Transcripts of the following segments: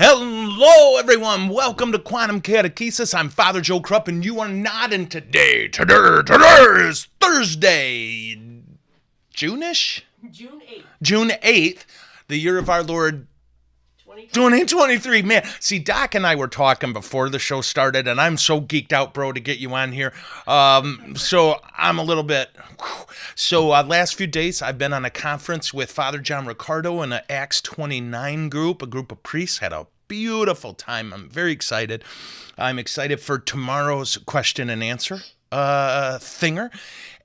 Hello, everyone. Welcome to Quantum Catechesis. I'm Father Joe Krupp, and you are not in today. Today is Thursday, June-ish? June 8th, the year of our Lord 2023. Man, see, Doc and I were talking before the show started, and I'm so geeked out, bro, to get you on here. So I'm a little bit... So last few days, I've been on a conference with Father John Ricardo and an Acts 29 group, a group of priests. Had a beautiful time. I'm very excited. I'm excited for tomorrow's question and answer thinger.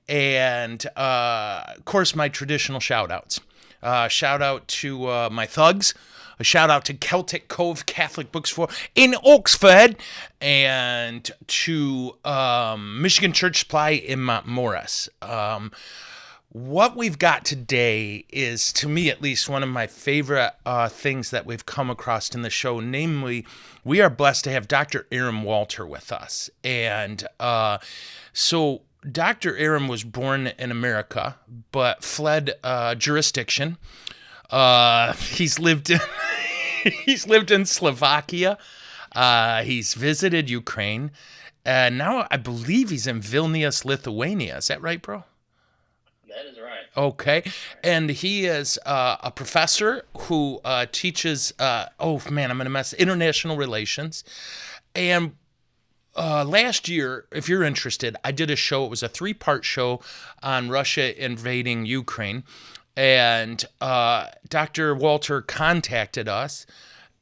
And, of course, my traditional shout-outs. Shout out to my thugs. A shout out to Celtic Cove Catholic Bookstore in Oxford, and to Michigan Church Supply in Mount Morris. What we've got today is, to me at least, one of my favorite things that we've come across in the show. Namely, we are blessed to have Dr. Aaron Walter with us. And so Dr. Aaron was born in America, but fled jurisdiction. He's lived in Slovakia. He's visited Ukraine. And now I believe he's in Vilnius, Lithuania. Is that right, bro? That is right. Okay. And he is a professor who teaches, I'm going to mess, international relations. And last year, if you're interested, I did a show. It was a 3-part show on Russia invading Ukraine. And Dr. Walter contacted us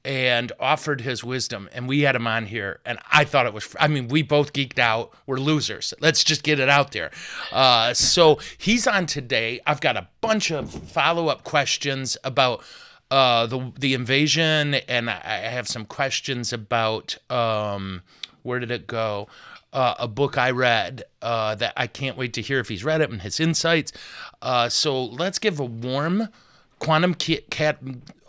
and offered his wisdom, and we had him on here, and I thought it was, we both geeked out. We're losers. Let's just get it out there. So he's on today. I've got a bunch of follow-up questions about the invasion, and I have some questions about, where did it go? A book I read that I can't wait to hear if he's read it and his insights. So let's give a warm quantum cat.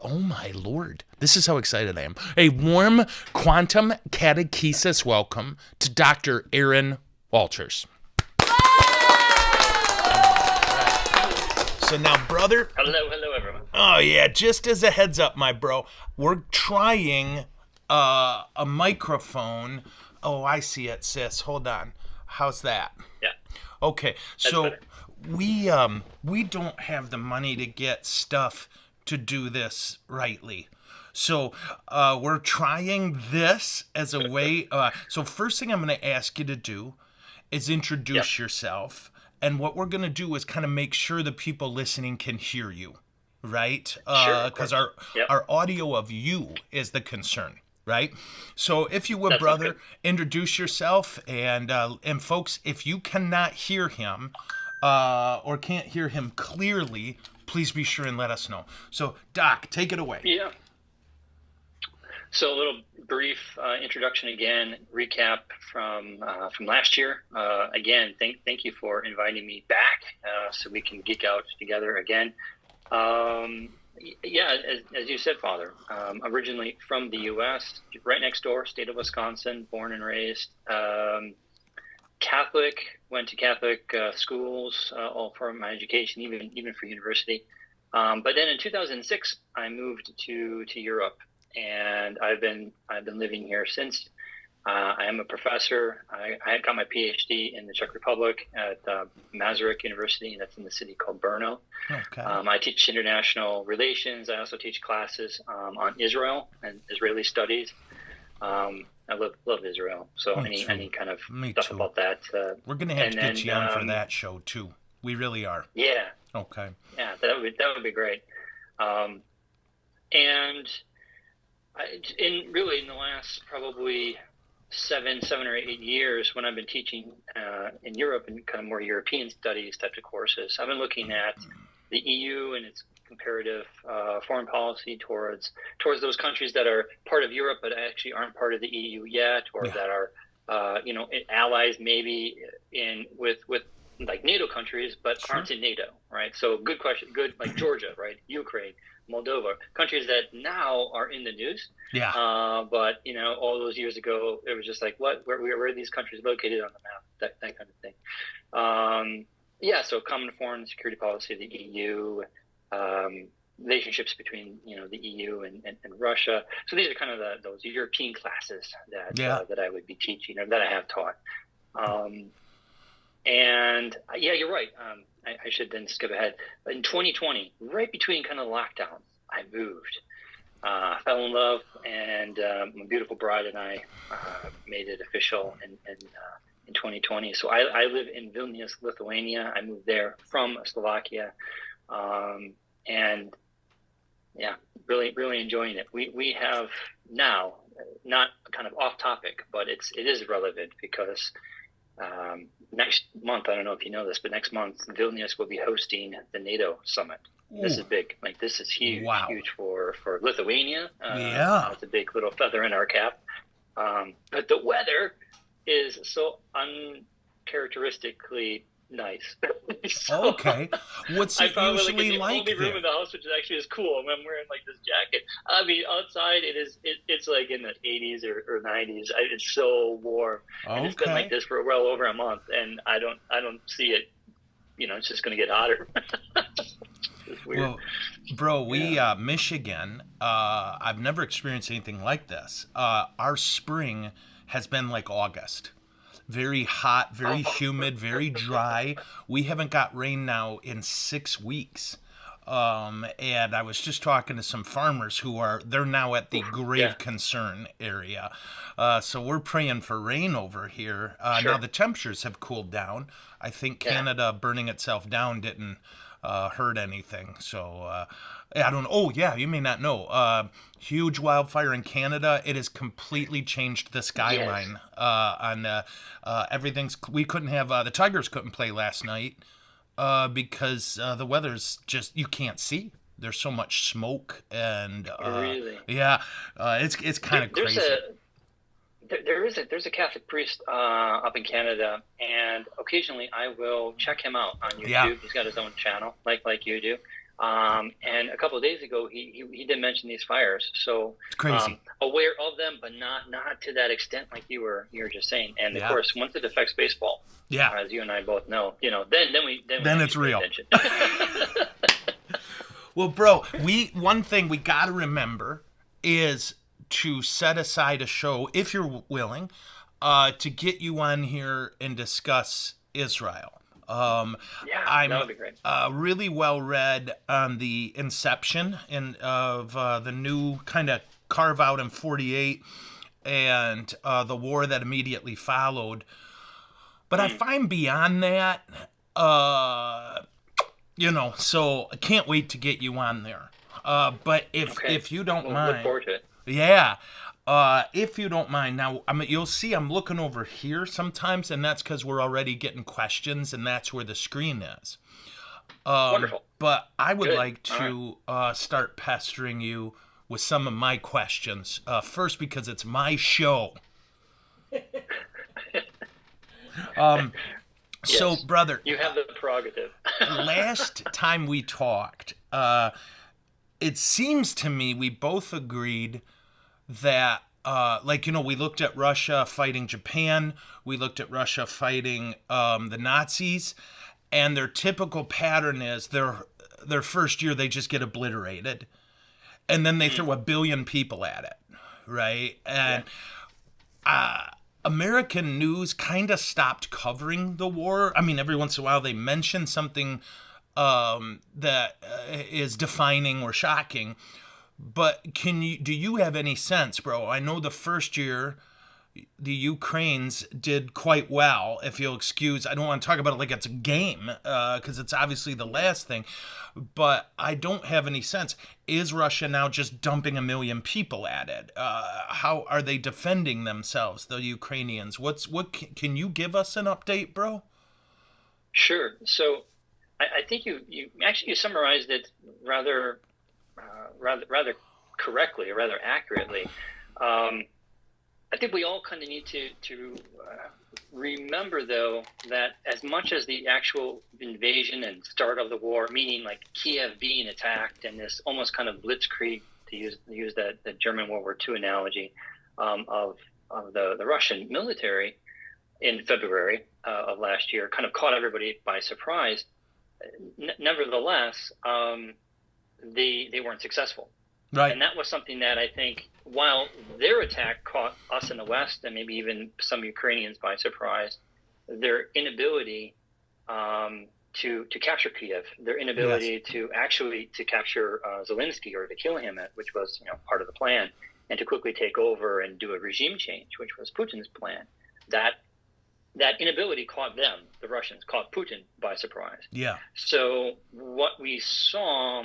Oh my Lord. This is how excited I am. A warm quantum catechesis welcome to Dr. Aaron Walters. So now, brother. Hello, everyone. Oh, yeah. Just as a heads up, my bro, we're trying a microphone. Oh, I see it, sis. Hold on. How's that? Yeah. Okay. That's so better. we don't have the money to get stuff to do this rightly. So we're trying this as a way. So first thing I'm going to ask you to do is introduce yourself. And what we're going to do is kind of make sure the people listening can hear you, right? Sure. Because our audio of you is the concern. Right? So if you would, That's brother, okay. introduce yourself. And folks, if you cannot hear him or can't hear him clearly, please be sure and let us know. So, Doc, take it away. Yeah. So a little brief introduction again, recap from last year. Again, thank you for inviting me back so we can geek out together again. As you said, Father, originally from the U.S., right next door, state of Wisconsin, born and raised. Catholic, went to Catholic schools all for my education, even for university. But then in 2006, I moved to Europe, and I've been living here since. I am a professor. I got my PhD in the Czech Republic at Masaryk University, and that's in the city called Brno. Okay. I teach international relations. I also teach classes on Israel and Israeli studies. I love Israel. So any kind of stuff about that. We're gonna have to get you on for that show too. We really are. Yeah. Okay. Yeah, that would be great. And in the last probably 7 or 8 years, when I've been teaching in Europe and kind of more European studies types of courses, I've been looking at the EU and its comparative foreign policy towards those countries that are part of Europe but actually aren't part of the EU yet, or that are allies maybe with like NATO countries but aren't in NATO, right? So good question, good, like Georgia, right? Ukraine, Moldova, countries that now are in the news. Yeah. But all those years ago, it was just like, what? Where are these countries located on the map? That kind of thing. So common foreign security policy of the EU, relationships between the EU and Russia. So these are kind of those European classes that I would be teaching, or that I have taught. And you're right. I should then skip ahead. In 2020, right between kind of lockdowns, I moved. Fell in love, and my beautiful bride and I made it official in 2020. So I live in Vilnius, Lithuania. I moved there from Slovakia, and really, really enjoying it. We have now, not kind of off topic, but it is relevant because next month, I don't know if you know this, but next month Vilnius will be hosting the NATO summit. This is big. Like, this is huge. Wow. Huge for Lithuania. It's a big little feather in our cap. But the weather is so uncharacteristically nice. So okay. What's it usually like the only room in the house, which actually is cool. And I'm wearing like this jacket. I mean, outside it's like in the 80s or 90s. It's so warm. And it's been like this for well over a month, and I don't see it. It's just going to get hotter. It's weird. Well, bro, we Michigan. I've never experienced anything like this. Our spring has been like August. Very hot, very humid, very dry. We haven't got rain now in 6 weeks. And I was just talking to some farmers they're now at the grave concern area. So we're praying for rain over here. Sure. Now the temperatures have cooled down. I think Canada burning itself down didn't hurt anything. So I don't know. Oh, yeah, you may not know. Huge wildfire in Canada. It has completely changed the skyline. On we couldn't have the Tigers couldn't play last night because the weather's just, you can't see. There's so much smoke, and really, it's kind of crazy. There's a Catholic priest up in Canada, and occasionally I will check him out on YouTube. Yeah. He's got his own channel, like you do. And a couple of days ago, he did mention these fires. So it's crazy. Aware of them, but not to that extent, like you were just saying. And of course, once it affects baseball, as you and I both know, then it's real. Well, bro, one thing we got to remember is to set aside a show, if you're willing, to get you on here and discuss Israel. I'm that would be great. Really well read on the inception of the new kind of carve out in 48 and the war that immediately followed. But I find beyond that, so I can't wait to get you on there. But if you don't mind, look forward to it. Yeah. If you don't mind, now you'll see I'm looking over here sometimes, and that's because we're already getting questions, and that's where the screen is. Wonderful. But I would like to start pestering you with some of my questions. First, because it's my show. So, brother, you have the prerogative. Last time we talked, it seems to me we both agreed that, we looked at Russia fighting Japan, we looked at Russia fighting the Nazis, and their typical pattern is their first year they just get obliterated, and then they throw 1 billion people at it, right? And American news kind of stopped covering the war. I mean, every once in a while they mention something that is defining or shocking. But do you have any sense, bro? I know the first year the Ukrainians did quite well, if you'll excuse. I don't want to talk about it like it's a game, because it's obviously the last thing. But I don't have any sense. Is Russia now just dumping 1 million people at it? How are they defending themselves, the Ukrainians? Can you give us an update, bro? Sure. So I think you actually summarized it rather correctly, or rather accurately. I think we all kind of need to remember, though, that as much as the actual invasion and start of the war, meaning like Kiev being attacked and this almost kind of blitzkrieg, to use the German World War II analogy, of the Russian military in February of last year, kind of caught everybody by surprise. Nevertheless, they weren't successful. Right. And that was something that I think, while their attack caught us in the West and maybe even some Ukrainians by surprise, their inability to capture Kiev, their inability to actually to capture Zelensky or to kill him, which was part of the plan, and to quickly take over and do a regime change, which was Putin's plan. That inability caught them, the Russians, caught Putin by surprise. Yeah. So what we saw,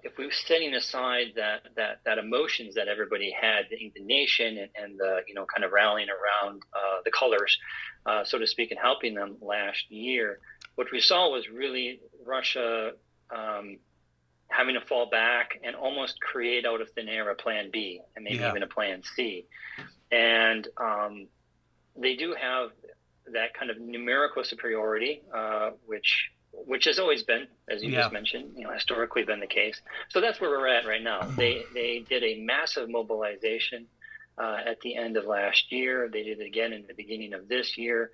if we were setting aside that emotions that everybody had, the indignation and the kind of rallying around the colors, so to speak, and helping them last year, what we saw was really Russia having to fall back and almost create out of thin air a plan B and maybe even a plan C. And they do have that kind of numerical superiority, which has always been, as you just mentioned, historically been the case. So that's where we're at right now. They did a massive mobilization at the end of last year. They did it again in the beginning of this year.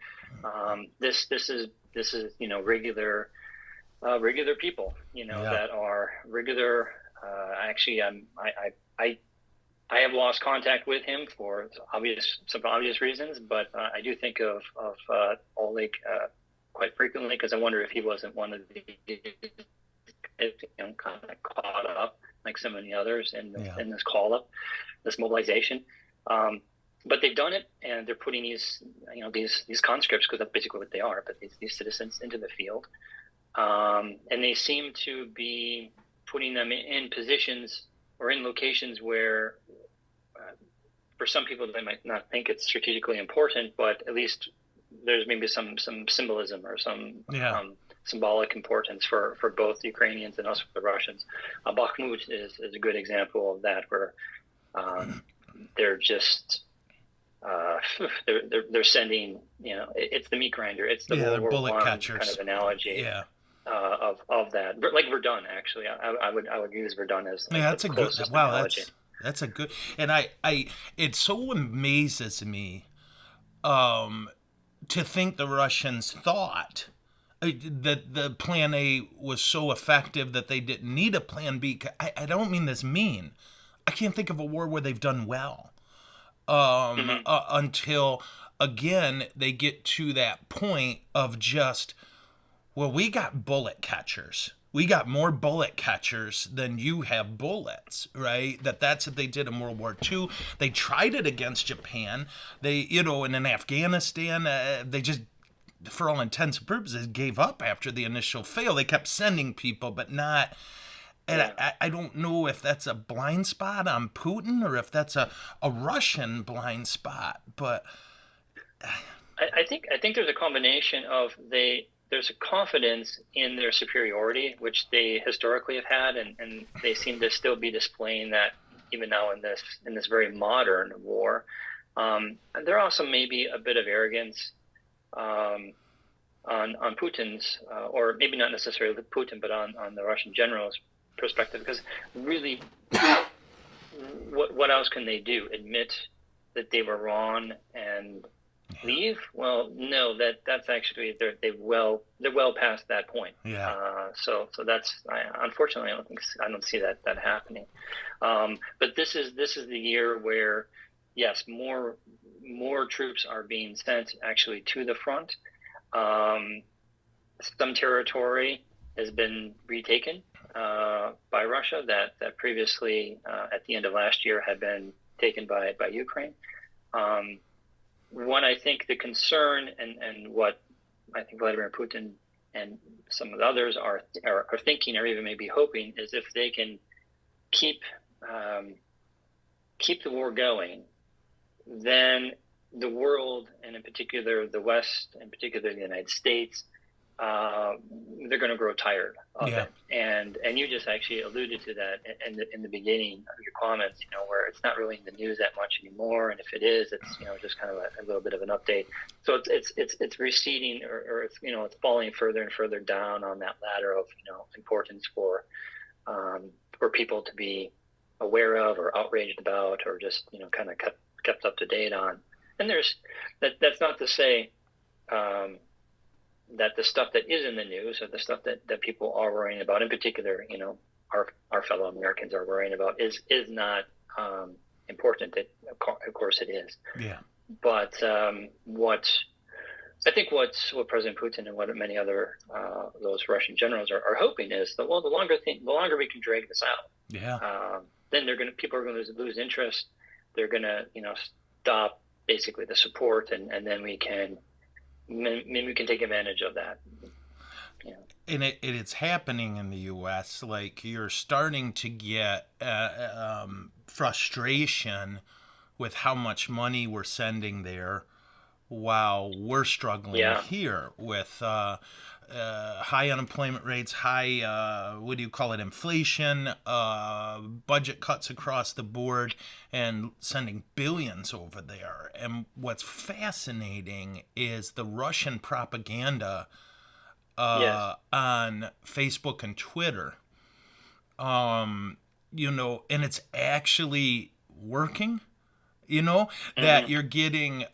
This is regular people, that are regular. Actually, I have lost contact with him for some obvious reasons, but I do think of Oleg quite frequently, because I wonder if he wasn't one of the kind of caught up like so many others in this call up, this mobilization. But they've done it, and they're putting these conscripts, because that's basically what they are, but these citizens into the field, and they seem to be putting them in positions or in locations where, for some people, they might not think it's strategically important, but at least there's maybe some symbolism or some symbolic importance for both the Ukrainians and also for the Russians. Bakhmut is a good example of that, where they're just they're sending, it's the meat grinder, it's the World War bullet I catchers kind of analogy. Of that, but like Verdun, actually, I would use Verdun as that's the a good analogy. That's a good, and I it so amazes me to think the Russians thought that the plan A was so effective that they didn't need a plan B. I don't mean this mean. I can't think of a war where they've done well until, again, they get to that point of just, well, we got bullet catchers. We got more bullet catchers than you have bullets, right? That's what they did in World War II. They tried it against Japan. They, and in Afghanistan, they just, for all intents and purposes, gave up after the initial fail. They kept sending people, but not. And I don't know if that's a blind spot on Putin or if that's a Russian blind spot, but I think there's a combination of there's a confidence in their superiority, which they historically have had, and they seem to still be displaying that even now in this very modern war. And there also may be a bit of arrogance on Putin's, or maybe not necessarily Putin, but on the Russian generals' perspective, because really, what else can they do? Admit that they were wrong and leave? Well, no, that's actually they're well past that point. So that's unfortunately I don't see that happening. But this is the year where, yes, more troops are being sent actually to the front. Some territory has been retaken by Russia that previously at the end of last year had been taken by Ukraine. What I think the concern and what I think Vladimir Putin and some of the others are thinking, or even maybe hoping, is if they can keep the war going, then the world, and in particular the West, in particular the United States, they're going to grow tired of it. And you just actually alluded to that in the beginning of your comments, where it's not really in the news that much anymore, and if it is, it's just kind of a little bit of an update. So it's receding, or it's falling further and further down on that ladder of importance for people to be aware of, or outraged about, or just kind of kept up to date on. And that's not to say that the stuff that is in the news, or the stuff that people are worrying about, in particular, our fellow Americans are worrying about is not important. Of course it is. Yeah. But what President Putin and what many other those Russian generals are hoping is that, well, the longer we can drag this out, then people are going to lose interest. They're going to stop basically the support, and then we can take advantage of that. And it's happening in the U.S. Like, you're starting to get frustration with how much money we're sending there, while we're struggling here with high unemployment rates, high, inflation, budget cuts across the board, and sending billions over there. And what's fascinating is the Russian propaganda on Facebook and Twitter, and it's actually working, that you're getting,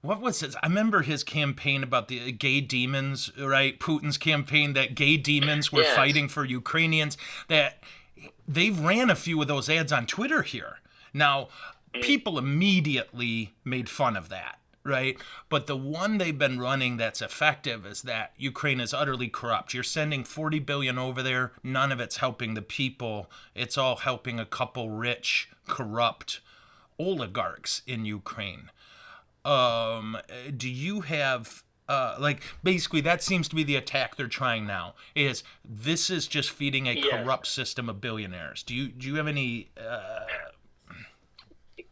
what was it? I remember his campaign about the gay demons, right? Putin's campaign that gay demons were fighting for Ukrainians, that they've ran a few of those ads on Twitter here. Now, people immediately made fun of that, right? But the one they've been running that's effective is that Ukraine is utterly corrupt. You're sending $40 billion over there. None of it's helping the people. It's all helping a couple rich, corrupt oligarchs in Ukraine. Do you have, basically that seems to be the attack they're trying now, is this is just feeding a corrupt system of billionaires. Do you have any,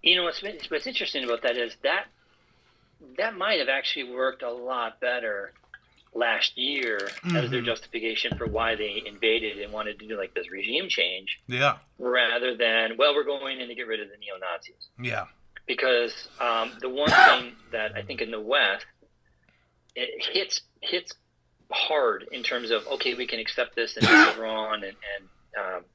what's interesting about that is that might have actually worked a lot better last year as their justification for why they invaded and wanted to do like this regime change. Yeah. Rather than, well, we're going in to get rid of the neo-Nazis. Yeah. Because the one thing that I think in the West, it hits hard in terms of, okay, we can accept this and this is wrong and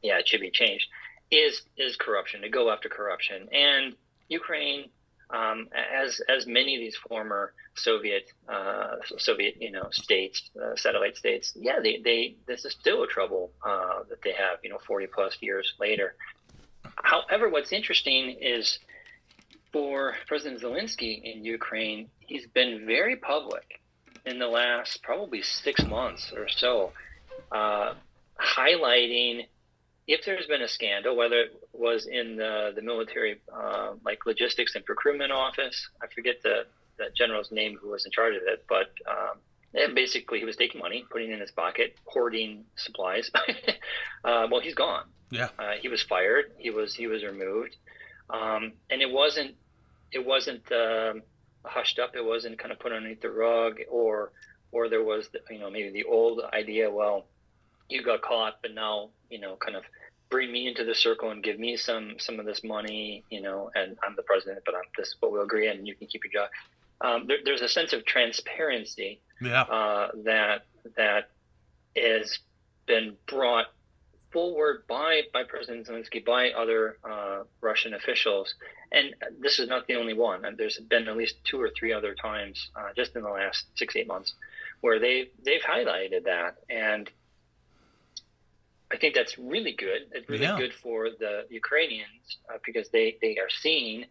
it should be changed, is corruption, to go after corruption. And Ukraine, as many of these former Soviet states, satellite states, this is still a trouble that they have 40 plus years later. However, what's interesting is, for President Zelensky in Ukraine, he's been very public in the last probably 6 months or so, highlighting if there's been a scandal, whether it was in the military, like logistics and procurement office. I forget the general's name who was in charge of it, but basically he was taking money, putting it in his pocket, hoarding supplies. Well, he's gone. Yeah. He was fired. He was removed. And it wasn't hushed up. It wasn't kind of put underneath the rug, or there was maybe the old idea. Well, you got caught, but now kind of bring me into the circle and give me some of this money, and I'm the president, but this is what we'll agree on, and you can keep your job. There's a sense of transparency that has been brought forward by President Zelensky, by other Russian officials, and this is not the only one. And there's been at least 2 or 3 other times just in the last 6-8 months where they've highlighted that, and I think that's really good. It's really good for the Ukrainians because they are seeing,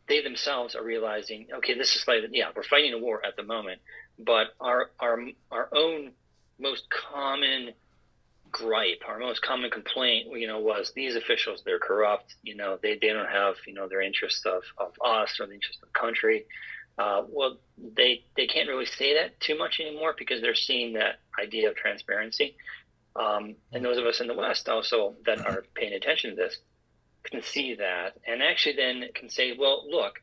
they themselves are realizing, okay, this is like, we're fighting a war at the moment, but our own most common gripe, our most common complaint, was these officials, they're corrupt, they don't have, their interests of us or the interests of the country. Well, they can't really say that too much anymore because they're seeing that idea of transparency. And those of us in the West also that are paying attention to this can see that and actually then can say, well, look,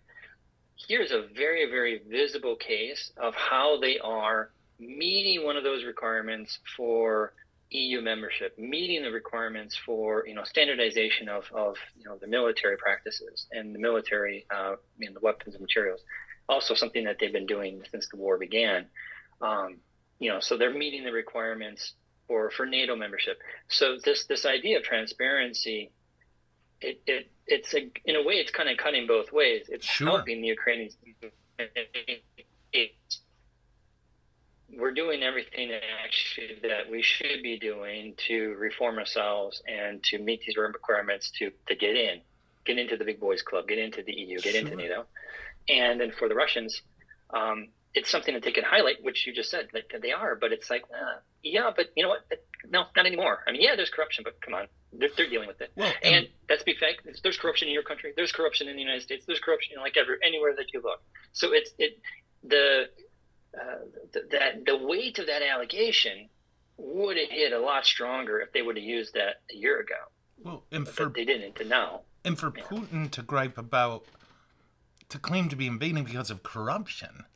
here's a very, very visible case of how they are meeting one of those requirements for EU membership, meeting the requirements for, standardization of the military practices and the military, the weapons and materials. Also something that they've been doing since the war began. So they're meeting the requirements for NATO membership. So this idea of transparency, it's in a way it's kind of cutting both ways. It's helping the Ukrainians. we're doing everything that we should be doing to reform ourselves and to meet these requirements to get into the big boys club, get into the EU, get into NATO. And then for the Russians, it's something that they can highlight, which you just said, like they are, but it's like, yeah, but you know what? No, not anymore. I mean, yeah, there's corruption, but come on, they're dealing with it. Well, and let's be frank, there's corruption in your country. There's corruption in the United States. There's corruption anywhere that you look. So the weight of that allegation would have hit a lot stronger if they would have used that a year ago. Well, but they didn't, and now. And for Putin to gripe about, to claim to be invading because of corruption,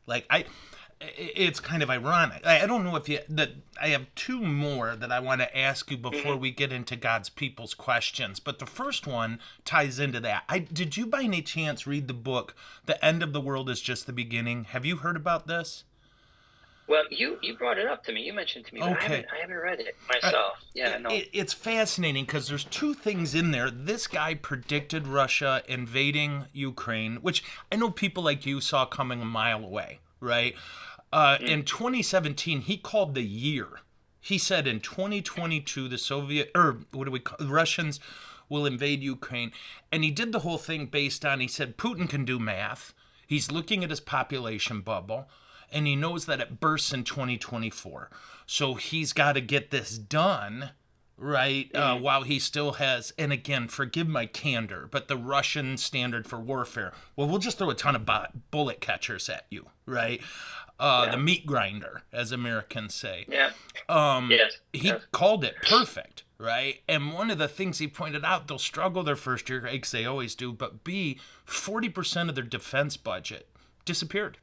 it's kind of ironic. I don't know I have two more that I want to ask you before we get into God's people's questions. But the first one ties into that. Did you by any chance read the book, The End of the World is Just the Beginning? Have you heard about this? Well, you brought it up to me. You mentioned it to me, but I haven't read it myself. It's fascinating because there's two things in there. This guy predicted Russia invading Ukraine, which I know people like you saw coming a mile away, right? In 2017, he called the year. He said in 2022, the Russians will invade Ukraine. And he did the whole thing based on, he said, Putin can do math. He's looking at his population bubble. And he knows that it bursts in 2024. So he's got to get this done, right, while he still has, and again, forgive my candor, but the Russian standard for warfare, well, we'll just throw a ton of bullet catchers at you, right? The meat grinder, as Americans say. Yeah. He called it perfect, right? And one of the things he pointed out, they'll struggle their first year, X they always do, but B, 40% of their defense budget disappeared.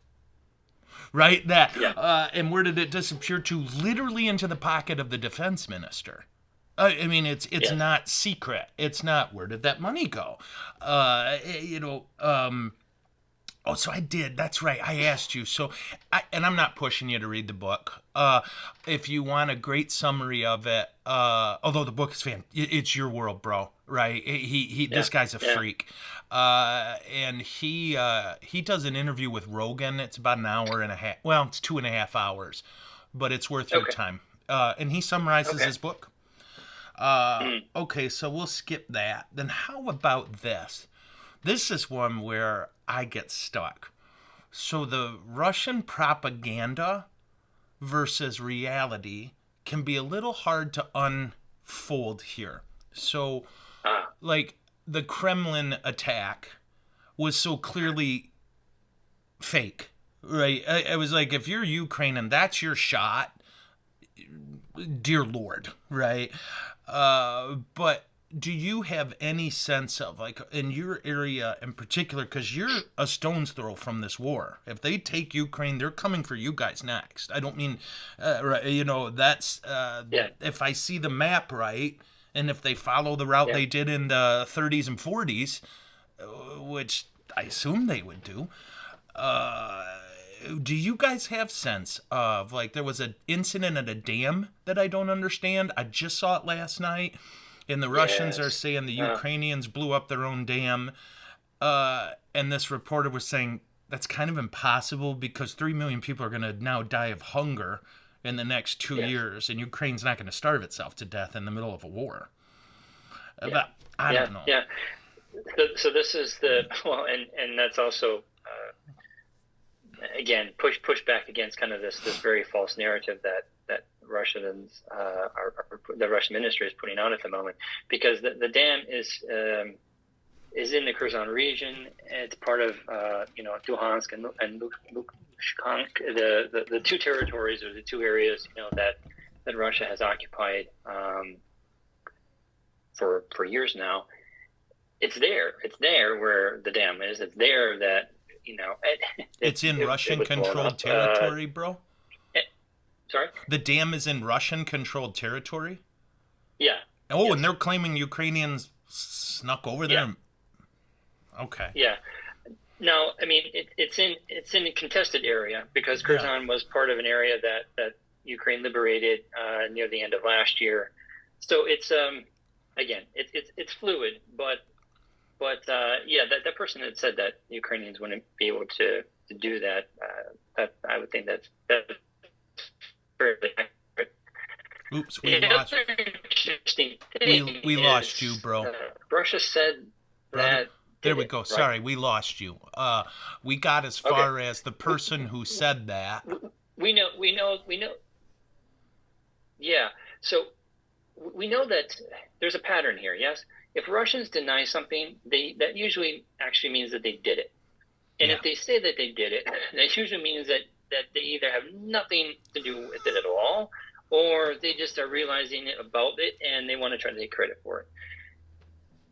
Right? And where did it disappear to? Literally into the pocket of the defense minister. I mean, it's not secret. It's not, where did that money go? So I did. That's right. I asked you. And I'm not pushing you to read the book. If you want a great summary of it, although the book is it's your world, bro. Right? This guy's a freak. And he does an interview with Rogan. It's about an hour and a half. Well, it's 2.5 hours, but it's worth your time. And he summarizes his book. Okay, so we'll skip that. Then how about this? This is one where I get stuck. So the Russian propaganda versus reality can be a little hard to unfold here. So, the Kremlin attack was so clearly fake, right? I was like, if you're Ukraine and that's your shot, dear Lord, right? But do you have any sense of, in your area in particular, because you're a stone's throw from this war. If they take Ukraine, they're coming for you guys next. I don't mean, that's, if I see the map right, and if they follow the route they did in the 30s and 40s, which I assume they would do, do you guys have sense of, there was an incident at a dam that I don't understand? I just saw it last night. And the Russians are saying the Ukrainians blew up their own dam. And this reporter was saying that's kind of impossible because 3 million people are going to now die of hunger in the next 2 years. And Ukraine's not going to starve itself to death in the middle of a war. But I don't know. Yeah. So this is and that's also, again, push back against kind of this very false narrative that Russians the Russian ministry is putting on at the moment, because the dam is in the Kherson region. It's part of Luhansk and Luhansk, the two territories or the two areas that Russia has occupied for years now. It's there where the dam is. It's there that it's in Russian controlled territory, bro. Sorry? The dam is in Russian-controlled territory? Yeah. Oh, yes. And they're claiming Ukrainians snuck over there? Yeah. Okay. Yeah. No, I mean, it's in a contested area because Kherson was part of an area that Ukraine liberated near the end of last year. So it's, again, it's fluid, but that person had said that Ukrainians wouldn't be able to do that. That I would think that's fairly accurate. Oops, we The lost. other interesting thing We lost you, is bro. Russia said Brother. that There did we it, go. right? Sorry, we lost you. We got as Okay. far as the We, person who said that. we know. Yeah. So we know that there's a pattern here. Yes. If Russians deny something, that usually actually means that they did it. And Yeah. if they say that they did it, that usually means that they either have nothing to do with it at all, or they just are realizing about it and they want to try to take credit for it.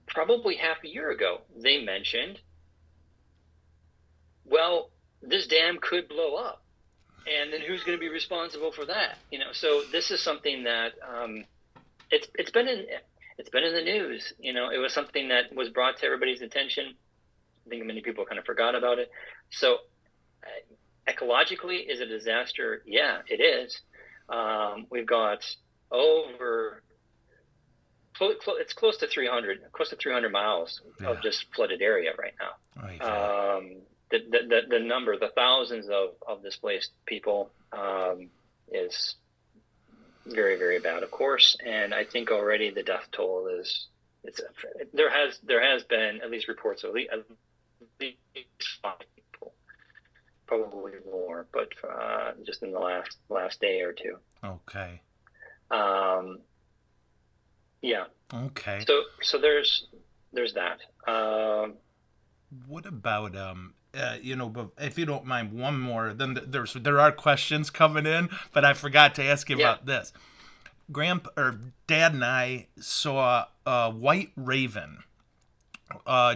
Probably half a year ago, they mentioned, well, this dam could blow up. And then who's going to be responsible for that? So this is something that it's been in the news. It was something that was brought to everybody's attention. I think many people kind of forgot about it. So ecologically, is it a disaster? Yeah, it is. We've got it's close to 300 miles of just flooded area right now. The number, the thousands of displaced people is very, very bad, of course. And I think already the death toll there has been at least reports of at least 5 people, probably more, but just in the last day or two. Okay. Yeah. Okay. So there's that. What about but if you don't mind, one more. Then there are questions coming in, but I forgot to ask you about this. Dad and I saw White Raven.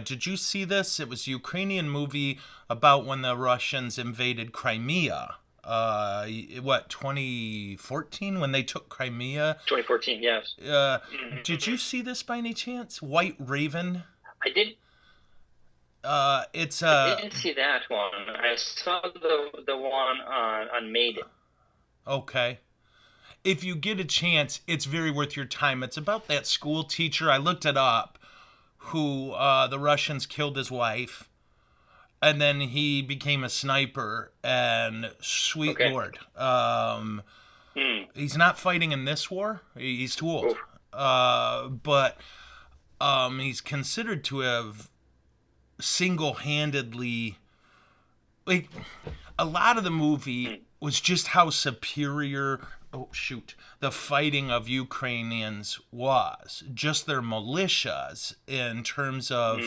Did you see this? It was a Ukrainian movie about when the Russians invaded Crimea. 2014 when they took Crimea? 2014, yes. Did you see this by any chance? White Raven? I didn't. I didn't see that one. I saw the one on Maiden. Okay. If you get a chance, it's very worth your time. It's about that school teacher. I looked it up. Who the Russians killed his wife, and then he became a sniper. And sweet Lord, he's not fighting in this war. He's too old. But he's considered to have single-handedly, like, a lot of the movie was just how superior the fighting of Ukrainians was. Just their militias in terms of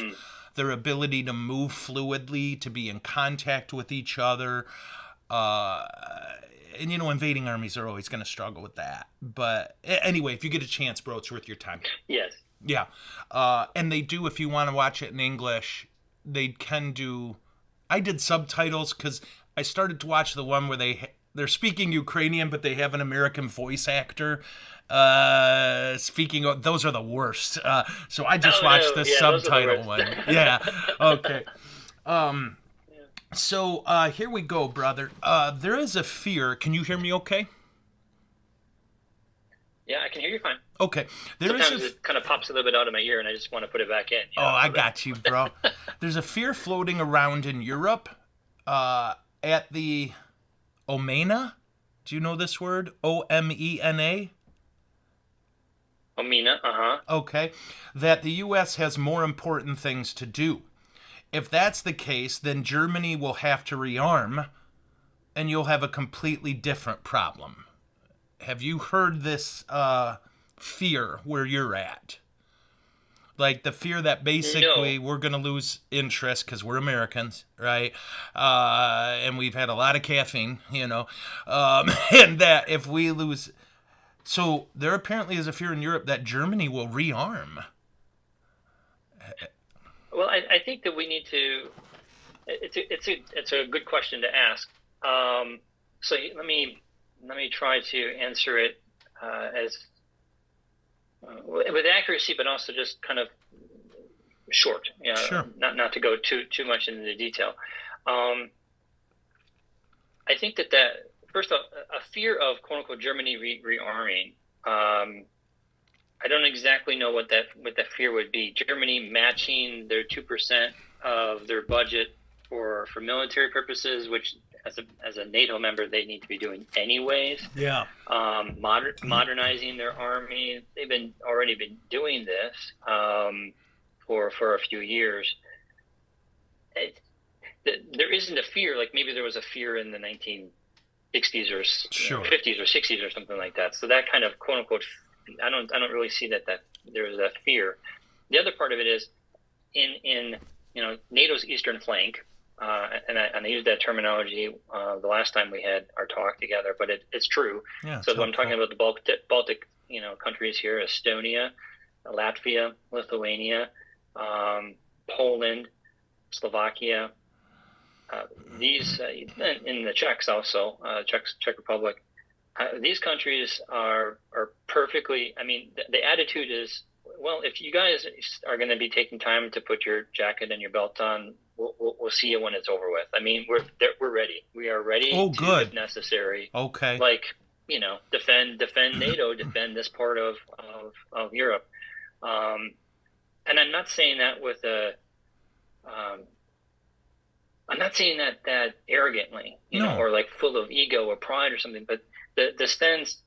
their ability to move fluidly, to be in contact with each other. And invading armies are always going to struggle with that. But anyway, if you get a chance, bro, it's worth your time. Yes. Yeah. And they do, if you want to watch it in English, they can do... I did subtitles because I started to watch the one where they're speaking Ukrainian, but they have an American voice actor speaking. Those are the worst. So I just watched the subtitle one. Yeah. Okay. So here we go, brother. There is a fear. Can you hear me okay? Yeah, I can hear you fine. Okay. Sometimes it kind of pops a little bit out of my ear, and I just want to put it back in. I got you, bro. There's a fear floating around in Europe at the Omena. Do you know this word? Omena? Omena, uh-huh. Okay. That the U.S. has more important things to do. If that's the case, then Germany will have to rearm, and you'll have a completely different problem. Have you heard this fear where you're at? Like the fear that basically we're going to lose interest because we're Americans, right? And we've had a lot of caffeine, and that if we lose... So there apparently is a fear in Europe that Germany will rearm. Well, I think that we need to... It's a good question to ask. So let me try to answer it as with accuracy, but also just kind of short. Sure. Not to go too much into the detail. I think that first off, a fear of quote unquote Germany rearming. I don't exactly know what that fear would be. Germany matching their 2% of their budget for military purposes, which as a NATO member they need to be doing anyways. Yeah. Modernizing their army. They've already been doing this for a few years. There isn't a fear like maybe there was a fear in the 1960s or 50s or 60s or something like that. So that kind of quote unquote, I don't really see that there's that fear. The other part of it is in NATO's eastern flank, and I used that terminology the last time we had our talk together, but it's true. Yeah, so I'm talking about the Baltic countries here: Estonia, Latvia, Lithuania, Poland, Slovakia. These in the Czechs also, Czech Republic. These countries are perfectly. I mean, the attitude is, well, if you guys are going to be taking time to put your jacket and your belt on, we'll see you when it's over with. I mean, we're ready. We are ready to, good. if necessary. Okay. Like, defend NATO, defend this part of Europe. And I'm not saying that with I'm not saying that arrogantly, or like full of ego or pride or something, but the stance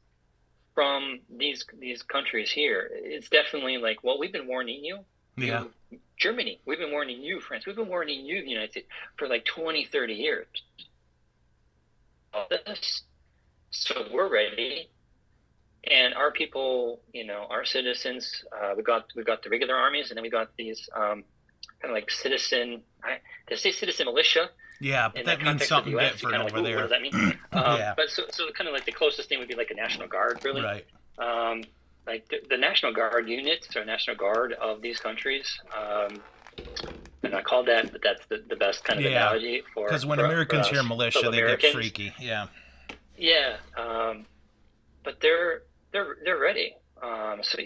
from these countries here, it's definitely like, well, we've been warning you. Yeah. Germany, we've been warning you. France, we've been warning you, the United States, for like 20, 30 years. All this. So we're ready. And our people, our citizens, we got the regular armies, and then we got these kind of like they say citizen militia. Yeah, but that means something different over there. What does that mean? Yeah. But so kind of like the closest thing would be like a National Guard, really. Right. Like the National Guard units or National Guard of these countries. And I call that, but that's the best kind of analogy for. Because when Americans hear militia, they get freaky. Yeah. Yeah. But they're ready. So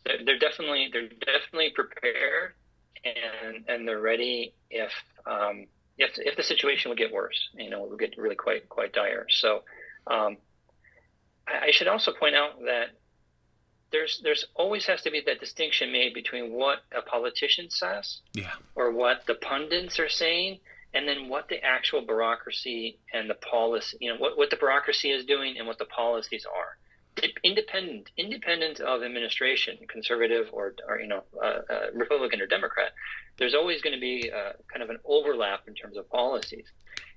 they're definitely prepared, and they're ready if the situation would get worse. It would get really quite dire. So I should also point out that there's always has to be that distinction made between what a politician says, or what the pundits are saying, and then what the actual bureaucracy and the policy, what the bureaucracy is doing and what the policies are. Independent of administration, conservative or Republican or Democrat, there's always going to be kind of an overlap in terms of policies.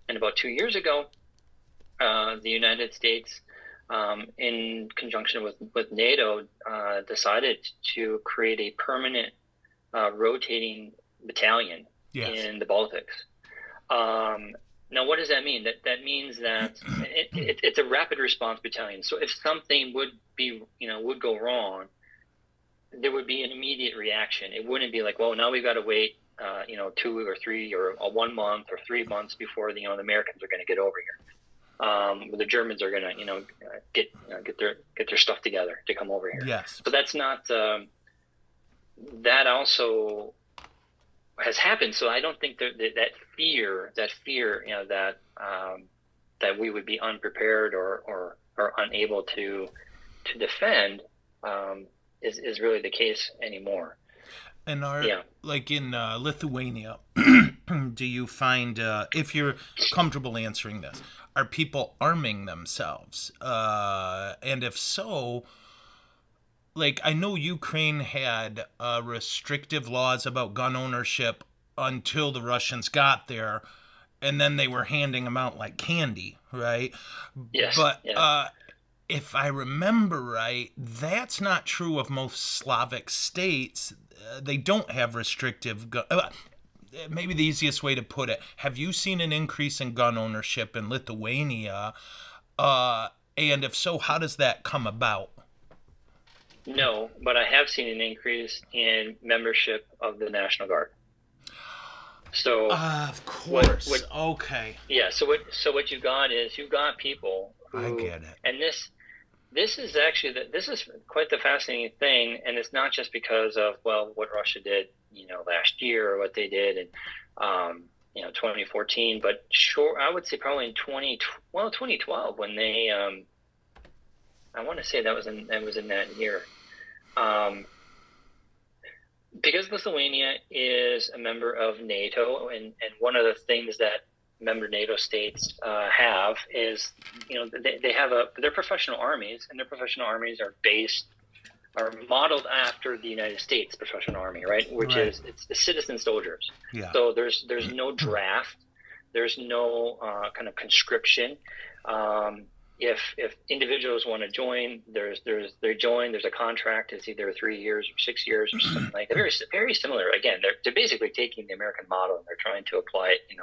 And about 2 years ago, the United States, in conjunction with NATO, decided to create a permanent rotating battalion in the Baltics. Now, what does that mean? That means that it's a rapid response battalion. So if something would go wrong, there would be an immediate reaction. It wouldn't be like, well, now we've got to wait, 2 or 3 or 1 month or 3 months before the Americans are going to get over here. The Germans are going to get their stuff together to come over here. Yes. So that's not that also has happened. So I don't think that fear, that we would be unprepared or unable to defend is really the case anymore. And like in Lithuania, do you find, if you're comfortable answering this, are people arming themselves? And if so, like, I know Ukraine had restrictive laws about gun ownership until the Russians got there, and then they were handing them out like candy, right? Yes. But if I remember right, that's not true of most Slavic states. They don't have restrictive gun. Maybe the easiest way to put it, have you seen an increase in gun ownership in Lithuania? And if so, how does that come about? No, but I have seen an increase in membership of the National Guard. So, of course, okay. Yeah. So what you got is you've got people who, I get it. And this is actually this is quite the fascinating thing, and it's not just because of what Russia did, last year or what they did in 2014, but I would say probably in 2012 when they I want to say that was in that year. Because Lithuania is a member of NATO, and one of the things that member NATO states have is, they have their professional armies, and their professional armies are modeled after the United States professional army, right? Which is, it's the citizen soldiers. Yeah. So there's no draft, there's no kind of conscription. If individuals want to join, they join. There's a contract. It's either 3 years or 6 years or something like that. Very, very similar. Again, they're basically taking the American model and they're trying to apply it, to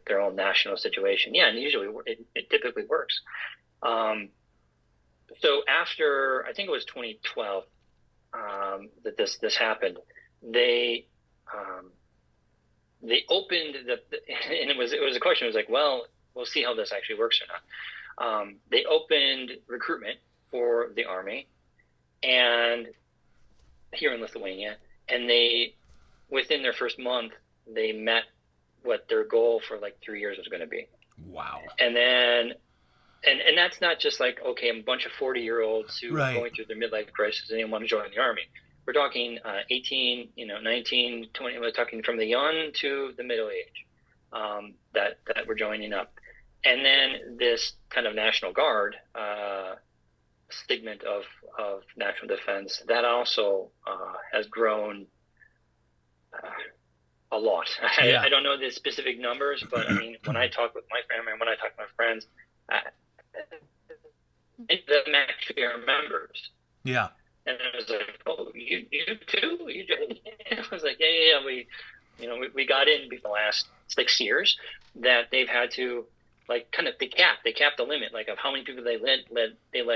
their own national situation. Yeah, and usually it typically works. So after, I think it was 2012 that this happened, they opened and it was a question. It was like, well, we'll see how this actually works or not. They opened recruitment for the army, and here in Lithuania, and within their first month, they met what their goal for like 3 years was going to be. Wow. And then, and that's not just like, okay, a bunch of 40-year-olds who are going through their midlife crisis and they want to join the army. We're talking 18, 19, 20. We're talking from the young to the middle age that were joining up. And then this kind of National Guard segment of national defense, that also has grown a lot. I don't know the specific numbers, but I mean, when I talk with my family and when I talk to my friends, them actually are members. Yeah. And I was like, oh, you too? You joined? I was like, yeah. We got in before the last 6 years that they've had to, like, kind of, they capped the limit, like, of how many people they let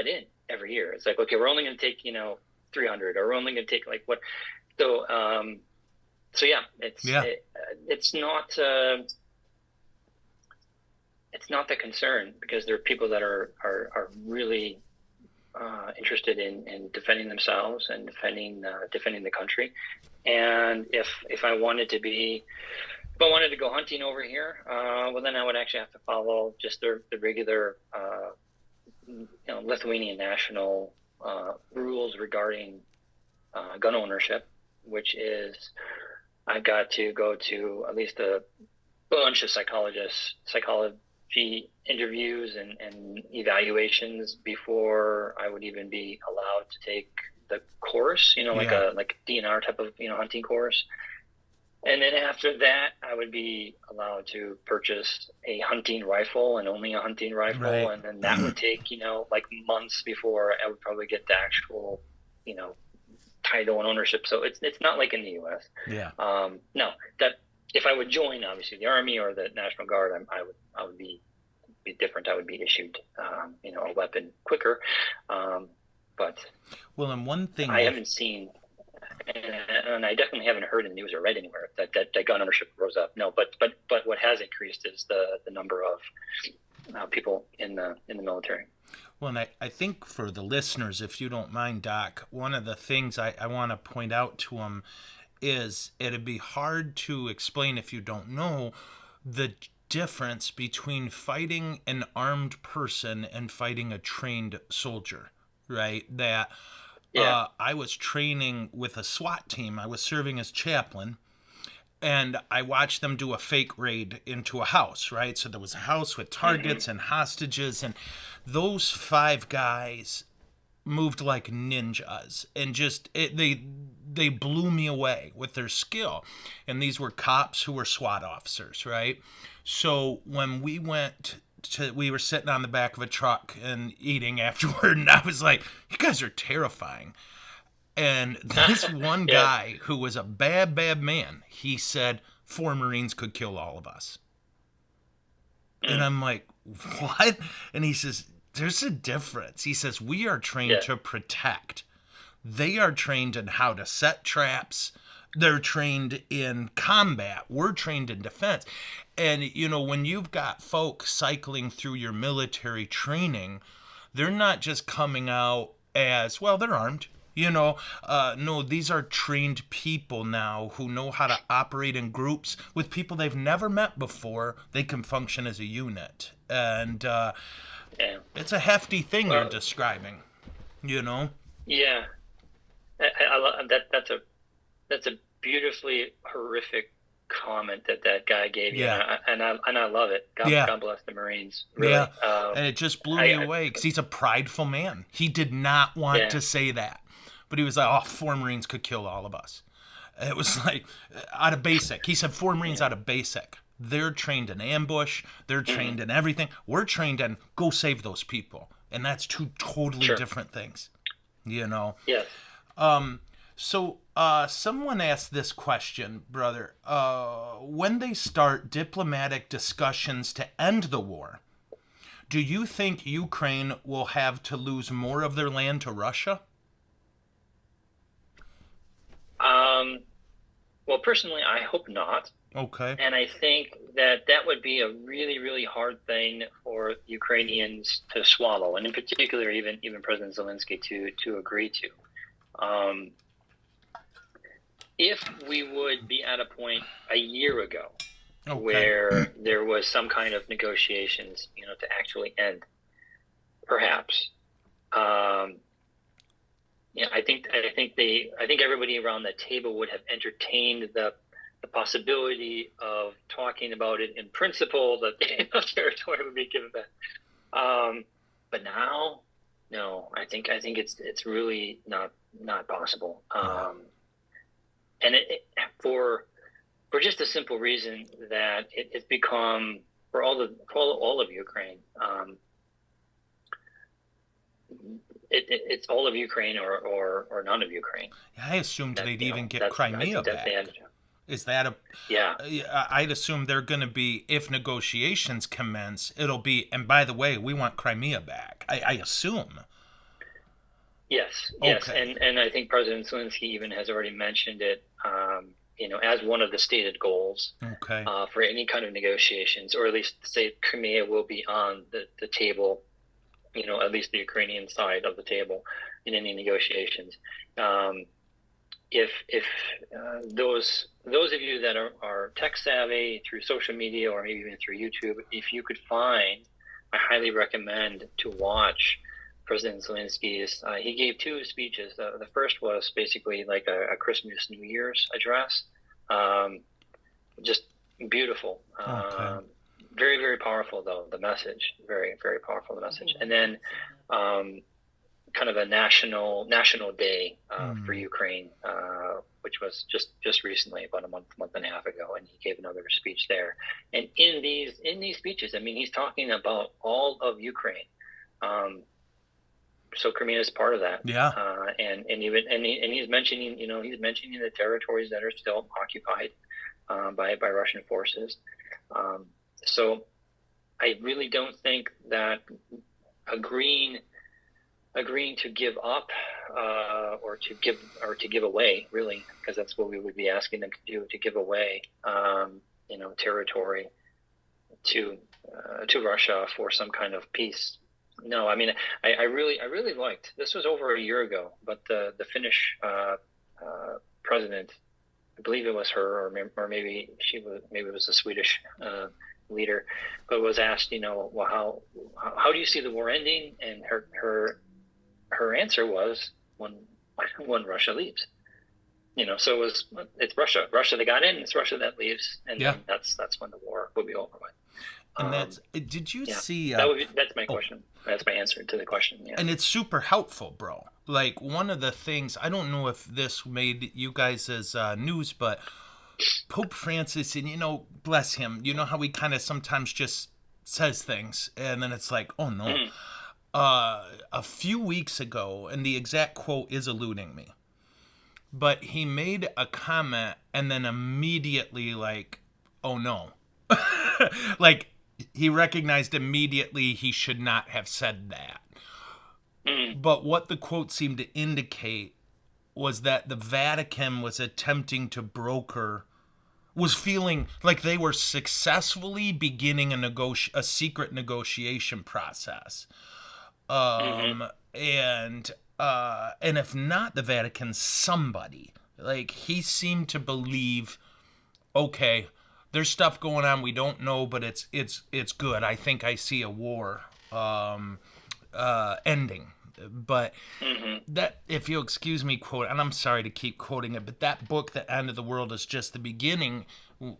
in every year. It's like, okay, we're only going to take 300, or we're only going to take like what. So yeah, it's not the concern, because there are people that are really interested in defending themselves and defending the country. And if I wanted to go hunting over here, well, then I would actually have to follow just the regular Lithuanian national rules regarding gun ownership, which is I got to go to at least a bunch of psychology interviews and evaluations before I would even be allowed to take the course, like a DNR type of hunting course. And then after that, I would be allowed to purchase a hunting rifle, and only a hunting rifle. Right. And then that would take, like months before I would probably get the actual, title and ownership. So it's not like in the U.S. Yeah. No, that if I would join, obviously, the Army or the National Guard, I would be different. I would be issued, a weapon quicker. But well, and one thing I haven't seen. And I definitely haven't heard in the news or read anywhere that gun ownership rose up. No, but what has increased is the number of people in the military. Well, and I think for the listeners, if you don't mind, Doc, one of the things I want to point out to them is it'd be hard to explain if you don't know the difference between fighting an armed person and fighting a trained soldier, right? That I was training with a SWAT team. I was serving as chaplain, and I watched them do a fake raid into a house, right? So there was a house with targets and hostages, and those 5 guys moved like ninjas, and just they blew me away with their skill. And these were cops who were SWAT officers, right? So when we were sitting on the back of a truck and eating afterward, and I was like, you guys are terrifying. And this one guy who was a bad man, he said 4 Marines could kill all of us. And I'm like, what? And he says, there's a difference. He says, we are trained to protect. They are trained in how to set traps. They're trained in combat. We're trained in defense. And, when you've got folks cycling through your military training, they're not just coming out as, well, they're armed. No, these are trained people now who know how to operate in groups with people they've never met before. They can function as a unit. And it's a hefty thing you're describing, Yeah. I love that. That's a beautifully horrific comment that guy gave you, Yeah. and I love it. God bless the Marines. Really. Yeah. And it just blew me away because he's a prideful man. He did not want to say that, but he was like, "Oh, 4 Marines could kill all of us." It was like out of basic. He said 4 Marines out of basic. They're trained in ambush. They're trained in everything. We're trained in go save those people, and that's 2 totally different things. You know. Yes. So someone asked this question, brother. When they start diplomatic discussions to end the war, do you think Ukraine will have to lose more of their land to Russia? Well, personally, I hope not. Okay. And I think that would be a really, really hard thing for Ukrainians to swallow, and in particular, even President Zelensky to agree to. If we would be at a point a year ago where there was some kind of negotiations, to actually end, perhaps. I think everybody around the table would have entertained the possibility of talking about it in principle, that territory would be given back. But now, no, I think it's really not possible. And for just a simple reason that it's become for all of Ukraine. It's all of Ukraine or none of Ukraine. I assumed they'd even get Crimea back. Is that a... Yeah. I'd assume they're going to be, if negotiations commence, it'll be, and by the way, we want Crimea back. I assume. Yes. Okay. And I think President Zelensky even has already mentioned it, as one of the stated goals for any kind of negotiations, or at least say Crimea will be on the table, at least the Ukrainian side of the table in any negotiations. If those of you that are tech savvy through social media or maybe even through YouTube, if you could find, I highly recommend to watch President Zelensky's. He gave 2 speeches. The first was basically like a Christmas New Year's address. Just beautiful. Very, very powerful, though, the message. Very, very powerful, the message. And then kind of a national day for Ukraine, which was just recently, about a month and a half ago, and he gave another speech there. And in these speeches, I mean, he's talking about all of Ukraine. So Crimea is part of that. Yeah. And he's mentioning, the territories that are still occupied by Russian forces. So I really don't think that agreeing to give up or to give away, really, because that's what we would be asking them to do, to give away territory to Russia for some kind of peace. No, I mean, I really liked, this was over a year ago, but the Finnish president, I believe it was her, or maybe it was a Swedish leader, but was asked, well, how do you see the war ending? And her answer was when Russia leaves. So it's Russia that got in, it's Russia that leaves, and then that's when the war will be over with. And did you see... that's my question. That's my answer to the question. Yeah. And it's super helpful, bro. Like, one of the things, I don't know if this made you guys as news, but Pope Francis, and bless him, how he kind of sometimes just says things, and then it's like, oh no. A few weeks ago, and the exact quote is eluding me, but he made a comment and then immediately like, oh no. Like, he recognized immediately he should not have said that. But what the quote seemed to indicate was that the Vatican was attempting to was feeling like they were successfully beginning a secret negotiation process. And if not the Vatican, somebody, like, he seemed to believe, okay, there's stuff going on we don't know, but it's good. I think I see a war ending. But that, if you'll excuse me quote, and I'm sorry to keep quoting it, but that book, The End of the World is Just the Beginning,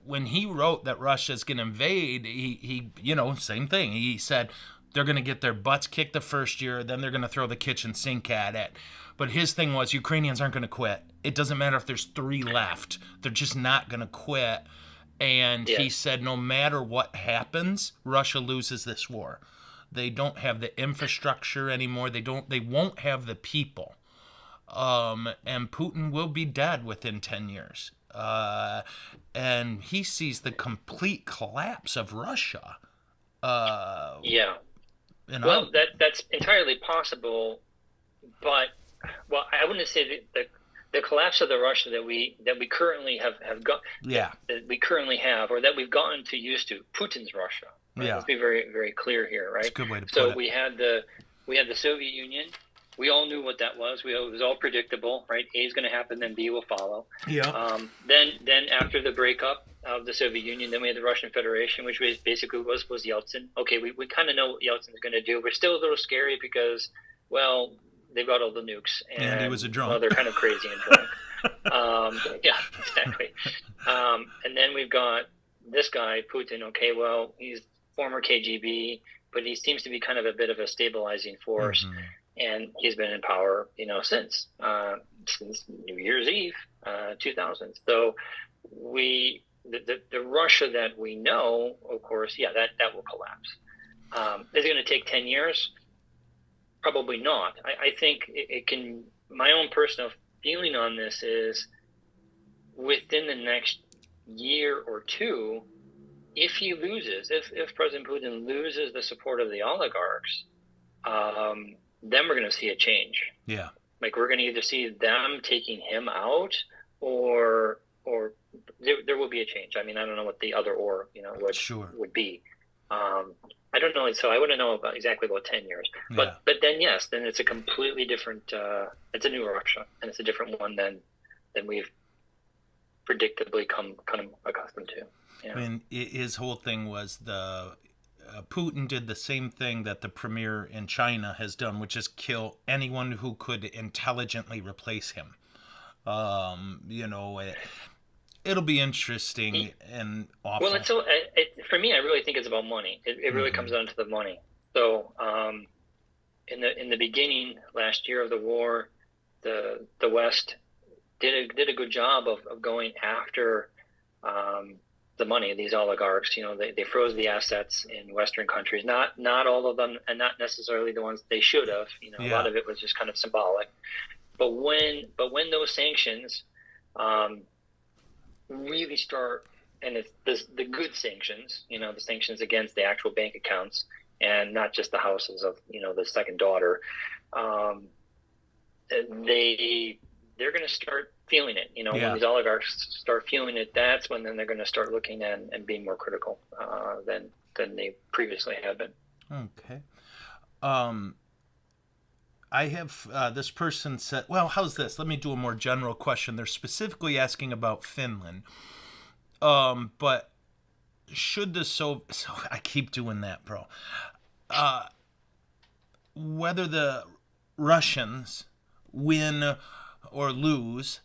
when he wrote that Russia's going to invade, he same thing. He said they're going to get their butts kicked the first year, then they're going to throw the kitchen sink at it. But his thing was Ukrainians aren't going to quit. It doesn't matter if there's 3 left. They're just not going to quit. And he said no matter what happens, Russia loses this war. They don't have the infrastructure anymore. They won't have the people. And Putin will be dead within 10 years. And he sees the complete collapse of Russia. Well, that's entirely possible, but I wouldn't say that the collapse of the Russia that we currently have got, that we currently have, or that we've gotten to used to, Putin's Russia. Right? Let's be very, very clear here, right? That's a good way to put it. So we had the Soviet Union. We all knew what that was. It was all predictable, right? A is going to happen, then B will follow. Yeah. Then after the breakup of the Soviet Union, then we had the Russian Federation, which basically was Yeltsin. Okay, we kind of know what Yeltsin's going to do. We're still a little scary because, well, they've got all the nukes. And he was a drunk. Well, they're kind of crazy and drunk. Yeah, exactly. And then we've got this guy, Putin. Okay, well, he's former KGB, but he seems to be kind of a bit of a stabilizing force. Mm-hmm. And he's been in power, since New Year's Eve, 2000. So the Russia that we know, of course, that will collapse. Is it going to take 10 years? Probably not. I think it can. My own personal feeling on this is within the next year or two, if he loses, if President Putin loses the support of the oligarchs, then we're going to see a change. Yeah. Like we're going to either see them taking him out or there will be a change. I mean, I don't know what the other would be. I don't know. So I wouldn't know exactly about 10 years. But then, yes, then it's a completely different, it's a new Russia, and it's a different one than we've predictably come accustomed to. Yeah. I mean, his whole thing was Putin did the same thing that the premier in China has done, which is kill anyone who could intelligently replace him. It'll be interesting and awful. Well, for me, I really think it's about money. It really comes down to the money. So, in the beginning last year of the war, the West did a good job of going after the money of these oligarchs. They froze the assets in Western countries. Not all of them, and not necessarily the ones they should have. A lot of it was just kind of symbolic. But when those sanctions really start, and it's the good sanctions, the sanctions against the actual bank accounts and not just the houses of the second daughter, they're going to start feeling it. When these oligarchs start feeling it, that's when then they're going to start looking and being more critical than they previously have been. Okay. I have this person said, well, how's this? Let me do a more general question. They're specifically asking about Finland. But should the so I keep doing that, bro. Whether the Russians win or lose,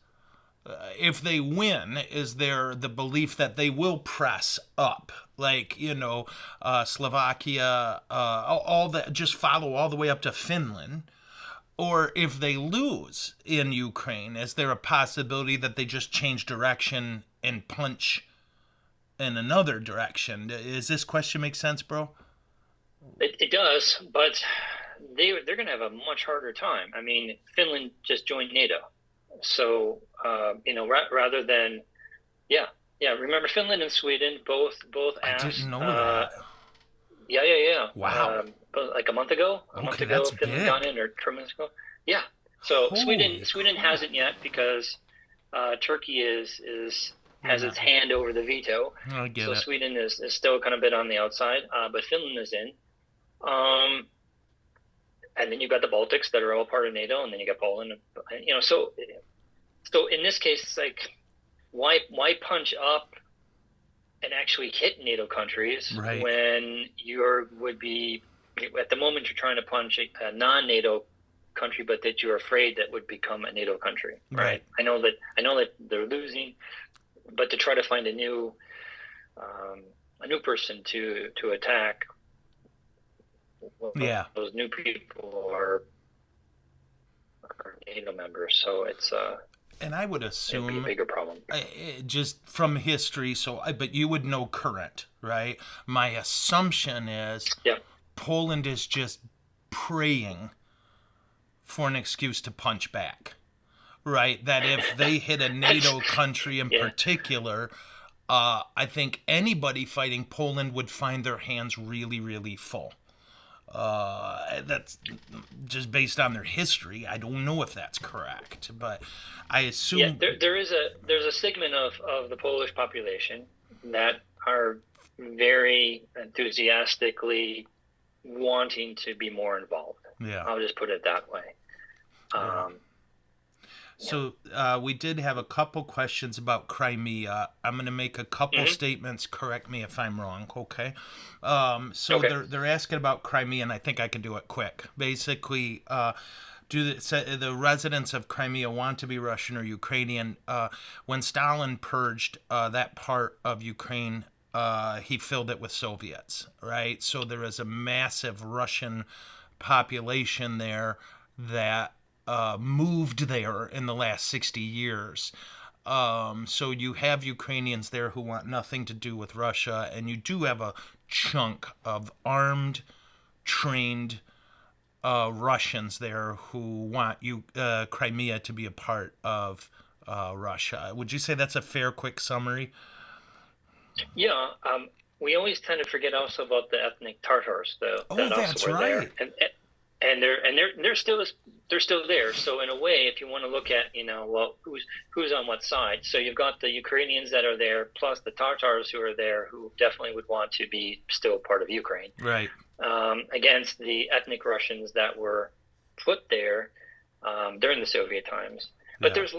if they win, is there the belief that they will press up, like Slovakia, all that, just follow all the way up to Finland? Or if they lose in Ukraine, is there a possibility that they just change direction and punch in another direction? Does this question make sense, bro? It does, but they're going to have a much harder time. I mean, Finland just joined NATO. So, rather than, remember Finland and Sweden both asked. I didn't know that. Yeah. Wow. Like a month ago. That's Finland big. got in, or 2 months ago. Yeah. So Holy Sweden hasn't yet because Turkey has its hand over the veto. I get so it. Sweden is still kind of a bit on the outside, but Finland is in. And then you've got the Baltics that are all part of NATO, and then you got Poland. So in this case, it's like, why punch up and actually hit NATO countries when would be at the moment you're trying to punch a non-NATO country, but that you're afraid that would become a NATO country. Right. I know that they're losing, but to try to find a new person to attack, well, Yeah. those new people are NATO members, so it's and I would assume a bigger problem. Just from history, but you would know current, right? My assumption is Poland is just praying for an excuse to punch back, right? That if they hit a NATO country in particular, I think anybody fighting Poland would find their hands really, really full. That's just based on their history. I don't know if that's correct, but I assume there's a segment of the Polish population that are very enthusiastically wanting to be more involved. Yeah, I'll just put it that way. So we did have a couple questions about Crimea. I'm going to make a couple statements. Correct me if I'm wrong, okay? They're asking about Crimea, and I think I can do it quick. Basically, do the residents of Crimea want to be Russian or Ukrainian? When Stalin purged that part of Ukraine, he filled it with Soviets, right? So there is a massive Russian population there that moved there in the last 60 years. So you have Ukrainians there who want nothing to do with Russia, and you do have a chunk of armed, trained Russians there who want Crimea to be a part of Russia. Would you say that's a fair, quick summary? Yeah. We always tend to forget also about the ethnic Tatars, though. That's right. There. And they're still there. So in a way, if you want to look at who's on what side, so you've got the Ukrainians that are there, plus the Tatars who are there, who definitely would want to be still part of Ukraine, right? Against the ethnic Russians that were put there during the Soviet times. But there's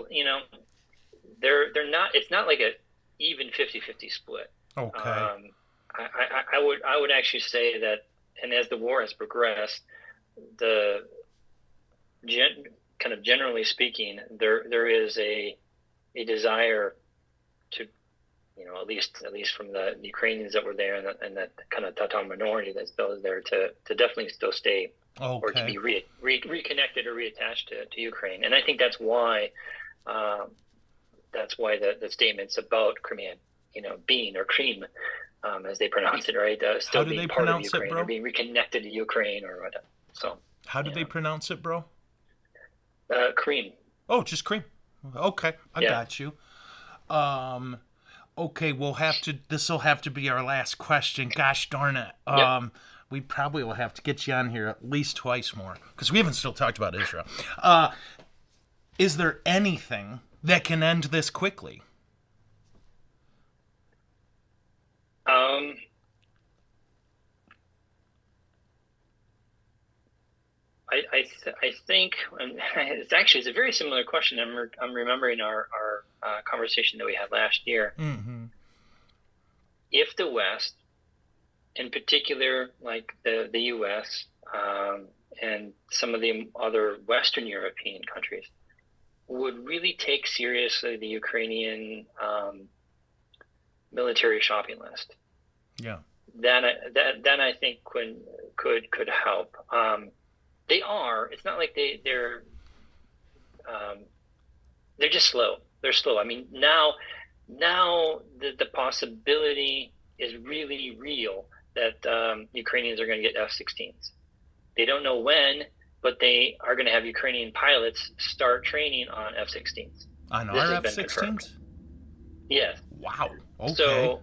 they're not. It's not like a even 50-50 split. Okay. I would actually say that, and as the war has progressed, kind of generally speaking, there is a desire to, at least from the Ukrainians that were there and that kind of Tatar minority that still is there to definitely still stay or to be reconnected or reattached to Ukraine. And I think that's why the statements about Crimean, being, or Krim, as they pronounce it, right? Still being part of Ukraine, or being reconnected to Ukraine, or whatever. So how do they pronounce it, bro? Krim. Oh, just Krim. Okay, I got you. Okay, this will have to be our last question. Gosh darn it. We probably will have to get you on here at least twice more, because we haven't still talked about Israel. Is there anything that can end this quickly? I think it's a very similar question. I'm remembering our conversation that we had last year. Mm-hmm. If the West, in particular, like the U.S. And some of the other Western European countries, would really take seriously the Ukrainian military shopping list, then I think could help. They are. It's not like they're just slow. They're slow. I mean, now the possibility is really real that Ukrainians are going to get F-16s. They don't know when, but they are going to have Ukrainian pilots start training on F-16s. On our F-16s? Yes. Wow. Okay. So,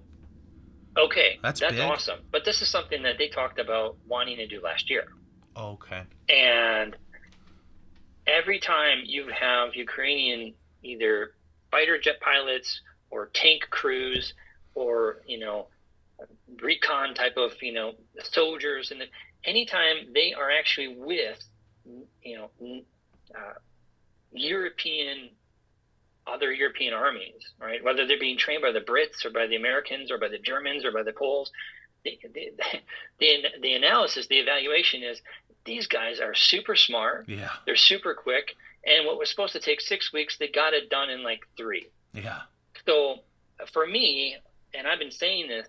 that's big. awesome. But this is something that they talked about wanting to do last year. Okay. And every time you have Ukrainian either fighter jet pilots or tank crews or, recon type of, soldiers, and anytime they are actually with, other European armies, right? Whether they're being trained by the Brits or by the Americans or by the Germans or by the Poles, the analysis, the evaluation is these guys are super smart. Yeah. They're super quick. And what was supposed to take 6 weeks, they got it done in like 3. Yeah. So for me, and I've been saying this,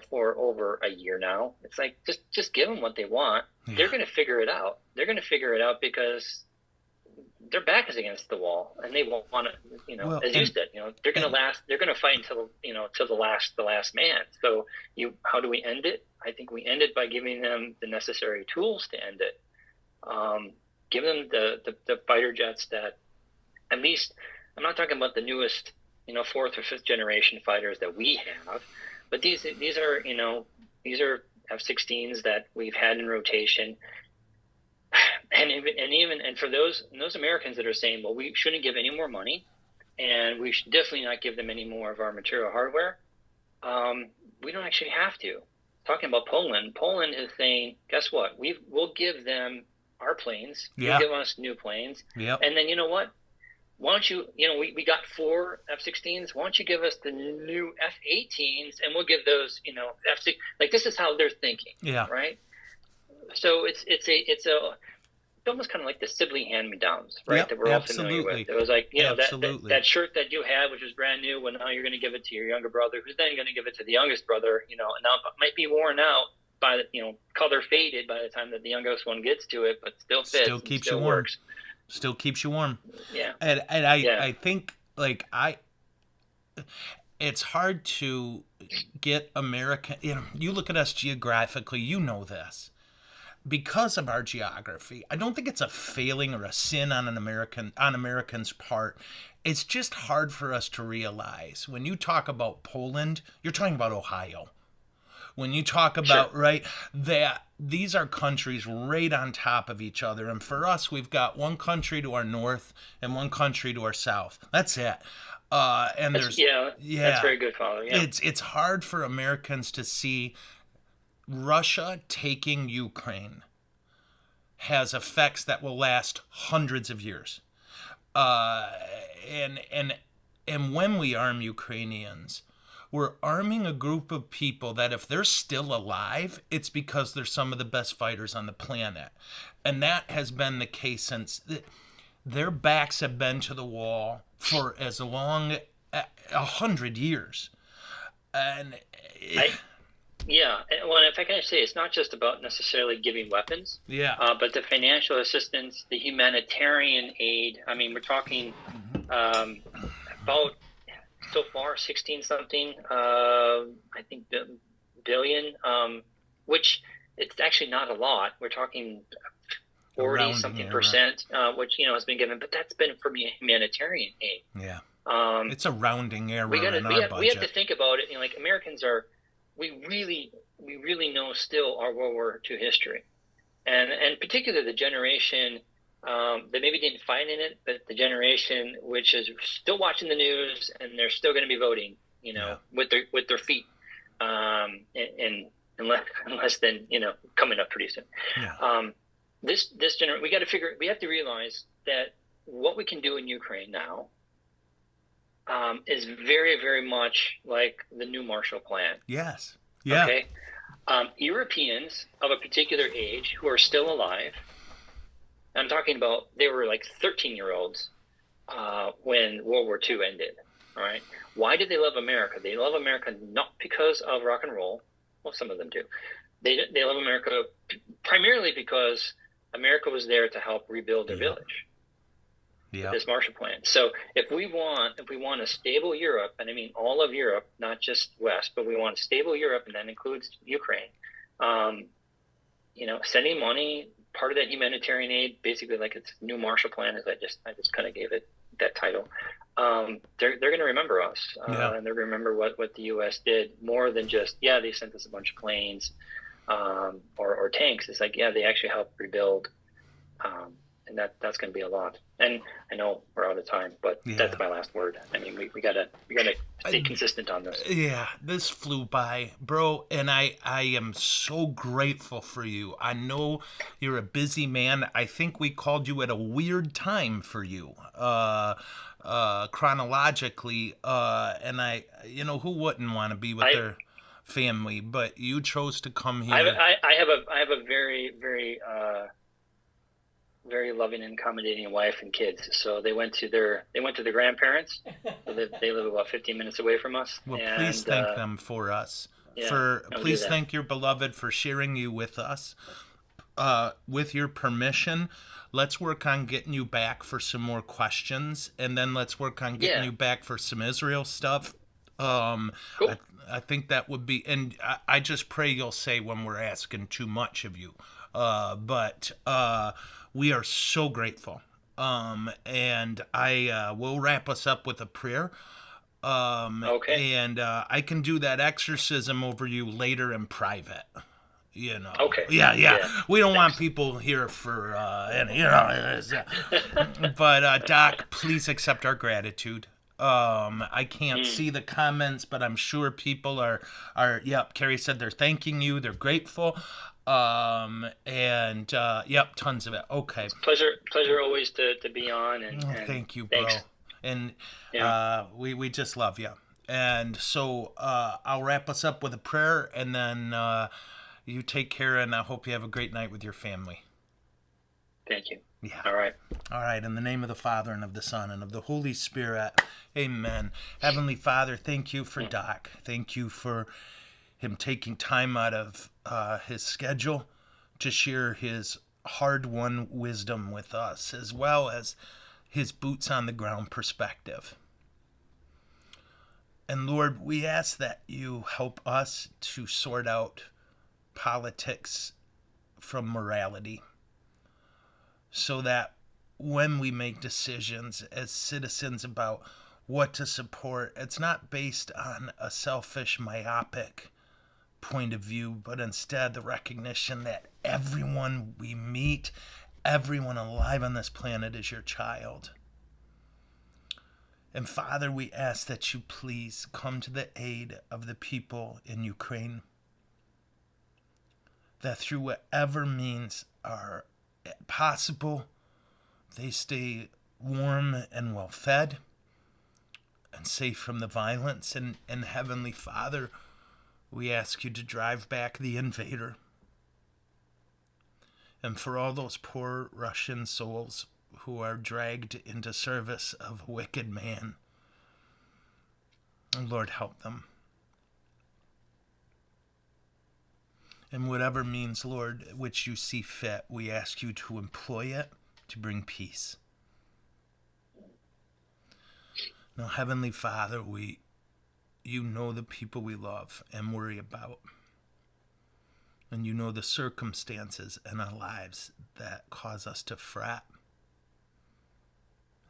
for over a year now, it's like, just give them what they want. Yeah. They're going to figure it out. They're going to figure it out because their back is against the wall, and they won't want to, as you said, they're going to last. They're going to fight until till the last man. So how do we end it? I think we end it by giving them the necessary tools to end it. Give them the fighter jets that, at least, I'm not talking about the newest, 4th or 5th generation fighters that we have, but these are F-16s that we've had in rotation. And for those Americans that are saying, well, we shouldn't give any more money, and we should definitely not give them any more of our material hardware, we don't actually have to. Talking about Poland is saying, guess what? We'll give them our planes. Yeah. You'll give us new planes. Yep. And then you know what? Why don't you, we got 4 F-16s. Why don't you give us the new F-18s, and we'll give those, F-16. Like, this is how they're thinking. Yeah. Right. So it's almost kind of like the sibling hand-me-downs, right? Yep, that we're all familiar with. It was like, that shirt that you had, which was brand new, well, now you're going to give it to your younger brother, who's then going to give it to the youngest brother, and now it might be worn out by the, color faded by the time that the youngest one gets to it, but still fits. Still keeps still you warm. Works. Still keeps you warm. Yeah. And I think, like, it's hard to get American, you look at us geographically, this. Because of our geography, I don't think it's a failing or a sin on Americans' part. It's just hard for us to realize. When you talk about Poland, you're talking about Ohio. When you talk about, sure, right, that these are countries right on top of each other. And for us, we've got one country to our north and one country to our south. That's it. That's very good, Father. Yeah. It's hard for Americans to see Russia taking Ukraine has effects that will last hundreds of years. And when we arm Ukrainians, we're arming a group of people that if they're still alive, it's because they're some of the best fighters on the planet. And that has been the case since their backs have been to the wall for as long 100 years. And well, if I can say, it's not just about necessarily giving weapons, but the financial assistance, the humanitarian aid. I mean, we're talking about so far 16-something, I think, billion, which it's actually not a lot. We're talking 40-something percent, which has been given, but that's been for humanitarian aid. Yeah, it's a rounding error in our budget. We have to think about it. Like, Americans are. We really know still our World War II history, and particularly the generation that maybe didn't fight in it, but the generation which is still watching the news and they're still going to be voting, with their feet, and unless then coming up pretty soon. Yeah. This generation, we have to realize that what we can do in Ukraine now is very, very much like the new Marshall Plan. Yes. Yeah. Okay. Europeans of a particular age who are still alive, I'm talking about, they were like 13-year-olds when World War II ended. All right. Why did they love America? They love America not because of rock and roll. Well, some of them do. They love America primarily because America was there to help rebuild their village. Yeah. This Marshall Plan. So if we want a stable Europe, and I mean all of Europe, not just West, but we want a stable Europe, and that includes Ukraine. Sending money, part of that humanitarian aid, basically like it's new Marshall Plan, as I just kind of gave it that title. They're going to remember us, and they're going to remember what the U.S. did more than just they sent us a bunch of planes or tanks. It's like they actually helped rebuild. And that's going to be a lot. And I know we're out of time, but that's my last word. I mean, we gotta stay consistent on this. Yeah, this flew by, bro, and I am so grateful for you. I know you're a busy man. I think we called you at a weird time for you, chronologically. And who wouldn't want to be with family, but you chose to come here. I have a very, very, very loving and accommodating wife and kids. So they went to their grandparents. So they live about 15 minutes away from us. Well, please thank them for us. Yeah, Please thank your beloved for sharing you with us. With your permission, let's work on getting you back for some more questions, and then let's work on getting you back for some Israel stuff. Cool. I think that would be, and I just pray you'll say when we're asking too much of you. But we are so grateful. And I will wrap us up with a prayer. Okay. And I can do that exorcism over you later in private. You know. Okay. Yeah. We don't want people here for any, But Doc, please accept our gratitude. I can't see the comments, but I'm sure people are. Yep. Carrie said they're thanking you. They're grateful. Yep, tons of it. Okay. Pleasure always to be on. And thank you, bro. Thanks. And we just love you. And so I'll wrap us up with a prayer, and then you take care, and I hope you have a great night with your family. Thank you. Yeah. All right. In the name of the Father, and of the Son, and of the Holy Spirit. Amen. Heavenly Father, thank you for Doc. Thank you for him taking time out of his schedule to share his hard-won wisdom with us, as well as his boots-on-the-ground perspective. And Lord, we ask that you help us to sort out politics from morality, so that when we make decisions as citizens about what to support, it's not based on a selfish, myopic point of view, but instead the recognition that everyone we meet, everyone alive on this planet is your child. And Father, we ask that you please come to the aid of the people in Ukraine, that through whatever means are possible, they stay warm and well fed and safe from the violence. And Heavenly Father, we ask you to drive back the invader. And for all those poor Russian souls who are dragged into service of a wicked man, Lord, help them. In whatever means, Lord, which you see fit, we ask you to employ it to bring peace. Now, Heavenly Father, you know the people we love and worry about. And you know the circumstances in our lives that cause us to fret.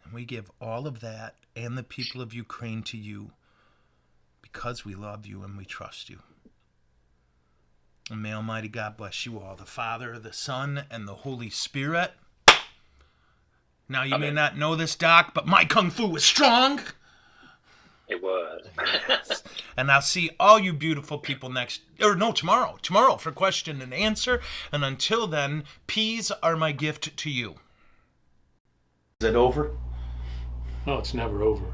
And we give all of that and the people of Ukraine to you because we love you and we trust you. And may Almighty God bless you all, the Father, the Son, and the Holy Spirit. Now, you may not know this, Doc, but my Kung Fu was strong. It was. Yes. And I'll see all you beautiful people tomorrow for question and answer. And until then, peas are my gift to you. Is it over? No, it's never over.